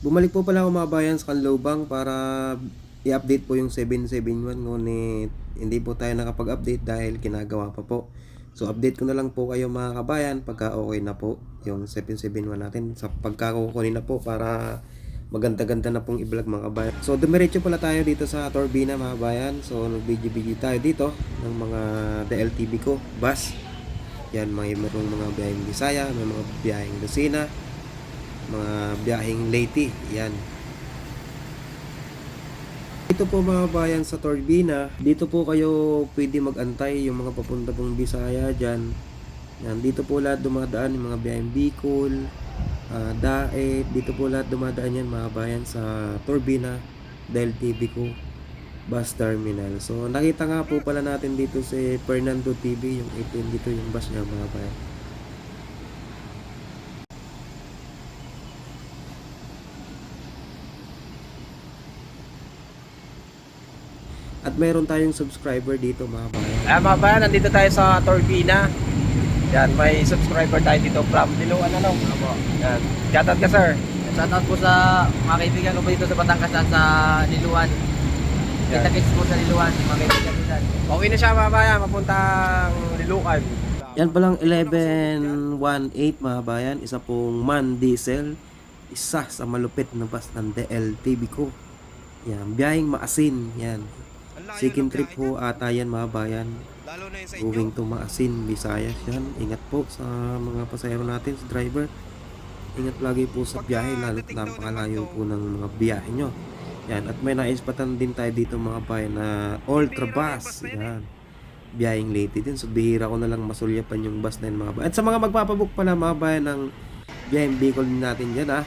Bumalik po pala ako mga bayan sa Canlobang para i-update po yung 771, ngunit hindi po tayo nakapag-update dahil ginagawa pa po. So update ko na lang po kayo mga kabayan pagka okay na po yung 771 natin sa pagkakukunin na po para maganda-ganda na pong i-vlog mga kabayan. So dumiretso pala tayo dito sa Torbina mga kabayan. So nag-video tayo dito ng mga DLTV ko, bus. Yan, mayroong mga biyaheng Bisaya, may mga biyaheng Lucena, mga biyaheng Leyte. Yan. Dito po mga bayan sa Torbina, dito po kayo pwede mag-antay yung mga papunta pong Bisaya dyan. Yan, dito po lahat dumadaan yung mga biyaheng Bicol, Daet, dito po lahat dumadaan yan mga bayan sa Torbina dahil TV ko bus terminal. So nakita nga po pala natin dito si Fernando TV, yung itim dito yung bus niya mga bayan. At mayroon tayong subscriber dito mga bayan. Mga bayan, nandito tayo sa Torbina. Yan, may subscriber tayo dito from Diluan, ano? Yan. Shoutout ka, sir. Shoutout po sa mga kaibigan ko po dito sa Batangas at sa Liluan. Kita-kits po sa Liluan, mga kaibigan ko dyan. Okay na siya mga bayan, mapuntang Liluan. Yan palang 1118 mga bayan, isa pong MAN diesel, isa sa malupit na bus ng DLTV ko. Yan, biyaheng Maasin, yan. Second trip po ata yan mga bayan. Going to Maasin, Visayas yan. Ingat po sa mga pasahero natin, sa driver. Ingat lagi po sa biyahe, lalo't napakalayo po ng mga biyahe nyo. Yan, at may naispatan din tayo dito mga bayan na ultra bus. Yan, biyaheng Leyte din. So bihira ko na lang masulyapan yung bus na yun mga bayan. At sa mga magpapabook pala mga bayan ng biyaheng Bicol din natin dyan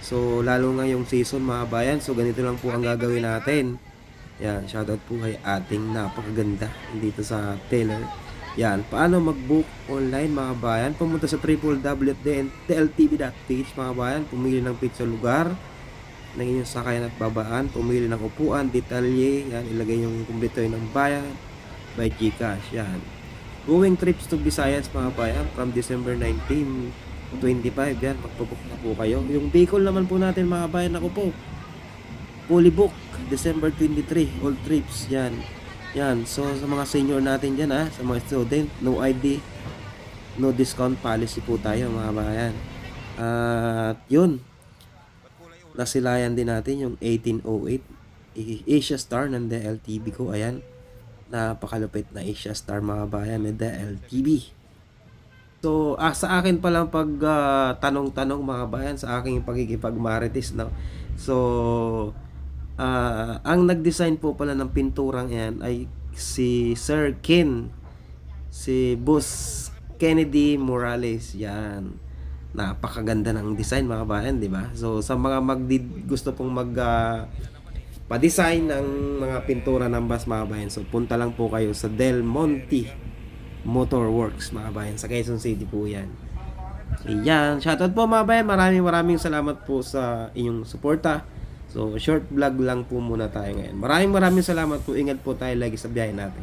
So lalo nga yung season mga bayan. So ganito lang po ang gagawin natin. Yan, shoutout po kay ating napakaganda dito sa Taylor. Yan, paano mag-book online mga bayan? Pumunta sa www.dltv.page mga bayan. Pumili ng page sa lugar ng inyong sakayan at babaan. Pumili ng upuan, detalye. Yan, ilagay yung kumpleto ng bayan by Gcash. Yan. Going trips to Visayas mga bayan from December 19 to 25. Yan, magpabook na po kayo. Yung Bicol naman po natin mga bayan, ako po, fully book December 23, all trips. Yan. Yan. So sa mga senior natin diyan sa mga student, no ID, no discount policy po tayo mga bayan. At yun. Nasilayan din natin yung 1808 Asia Star ng DLTV ko. Ayan. Napakalupit na Asia Star mga bayan ng DLTV. So, sa akin pa lang pag tanong-tanong mga bayan sa aking pagkikipagmarites, no. So, ang nag-design po pala ng pinturang yan ay si Sir Ken, si Boss Kennedy Morales. Yan, napakaganda ng design mga bayan, di ba? So sa mga gusto pong pa-design ng mga pintura ng bus mga bayan, so punta lang po kayo sa Del Monte Motor Works mga bayan, sa Quezon City po yan. Yan, shoutout po mga bayan, maraming salamat po sa inyong suporta. So, short vlog lang po muna tayo ngayon. Maraming salamat po. Ingat po tayo lagi sa biyahe natin.